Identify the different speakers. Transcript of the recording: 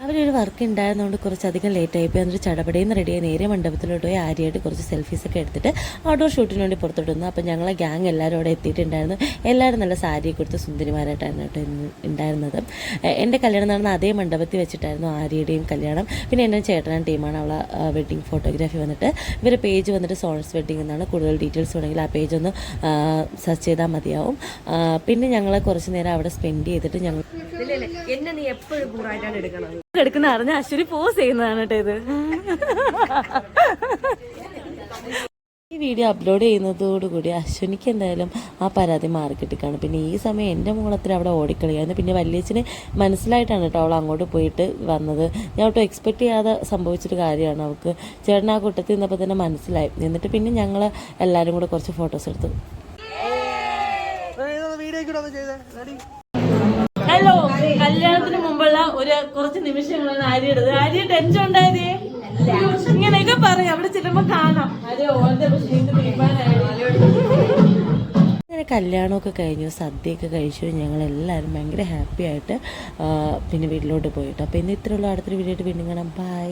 Speaker 1: അവരൊരു വർക്ക് ഉണ്ടായിരുന്നതുകൊണ്ട് കുറച്ചധികം ലേറ്റായി പോയി. എന്നിട്ട് ചടപടയിൽ നിന്ന് റെഡിയായി നേരെ മണ്ഡപത്തിലോട്ട് പോയി ആര്യയായിട്ട് കുറച്ച് സെൽഫീസൊക്കെ എടുത്തിട്ട് ഔട്ട്ഡോർ ഷൂട്ടിന് വേണ്ടി പുറത്തോട്ട് വന്നു. അപ്പോൾ ഞങ്ങളെ ഗ്യാങ് എല്ലാവരും അവിടെ എത്തിയിട്ടുണ്ടായിരുന്നു. എല്ലാവരും നല്ല സാരിയൊക്കെ കൊടുത്ത് സുന്ദരിമാരായിട്ടായിരുന്നു കേട്ടോ ഉണ്ടായിരുന്നത്. എൻ്റെ കല്യാണം നടന്ന അതേ മണ്ഡപത്തിൽ വെച്ചിട്ടായിരുന്നു ആര്യയുടെയും കല്യാണം. പിന്നെ എൻ്റെ ചേട്ടനും ടീമാണ് അവളെ വെഡ്ഡിങ് ഫോട്ടോഗ്രാഫി വന്നിട്ട്. ഇവരുടെ പേജ് വന്നിട്ട് സോൺസ് വെഡ്ഡിങ് എന്നാണ്. കൂടുതൽ ഡീറ്റെയിൽസ് വേണമെങ്കിൽ ആ പേജ് ഒന്ന് സെർച്ച് ചെയ്താൽ മതിയാവും. പിന്നെ ഞങ്ങൾ കുറച്ച് നേരം അവിടെ സ്പെൻഡ് ചെയ്തിട്ട് ഞങ്ങൾ
Speaker 2: എന്നെ നീ എപ്പോഴും കൂറായിട്ടാണ് എടുക്കണം.
Speaker 1: എടുക്കുന്ന അറിഞ്ഞ അശ്വരി പോസ് ചെയ്യുന്നതാണ് കേട്ടോ ഇത്. ഈ വീഡിയോ അപ്ലോഡ് ചെയ്യുന്നതോടുകൂടി അശ്വിനിക്ക് എന്തായാലും ആ പരാതി മാറിക്കിട്ടിക്കാണ്. പിന്നെ ഈ സമയം എൻ്റെ മൂളത്തിൽ അവിടെ ഓടിക്കളിയായിരുന്നു. പിന്നെ വല്യച്ഛന് മനസ്സിലായിട്ടാണ് കേട്ടോ അവൾ അങ്ങോട്ട് പോയിട്ട് വന്നത്. ഞാൻ ഒട്ടും എക്സ്പെക്റ്റ് ചെയ്യാതെ സംഭവിച്ചൊരു കാര്യമാണ്. അവൾക്ക് ചേട്ടൻ ആ കൂട്ടത്തിൽ നിന്നപ്പോൾ തന്നെ മനസ്സിലായി. എന്നിട്ട് പിന്നെ ഞങ്ങൾ എല്ലാവരും കൂടെ കുറച്ച് ഫോട്ടോസ് എടുത്തു. ഹലോ, കല്യാണത്തിന് മുമ്പുള്ള കുറച്ച് നിമിഷങ്ങളാണ് ആര്യയുടേത്. ആര്യ ടെൻഷൻ ഉണ്ടായതേ ഇങ്ങനെയൊക്കെ പറയാം. അവിടെ ചെല്ലുമ്പോ കാണാം അങ്ങനെ കല്യാണമൊക്കെ കഴിഞ്ഞു, സദ്യയൊക്കെ കഴിച്ചു. ഞങ്ങളെല്ലാവരും ഭയങ്കര ഹാപ്പി ആയിട്ട് പിന്നെ വീട്ടിലോട്ട് പോയിട്ട്. അപ്പോൾ ഇന്ന് ഇത്രയുള്ള അടുത്തൊരു വീഡിയോ ആയിട്ട് വീണ്ടും കാണാം. ബൈ.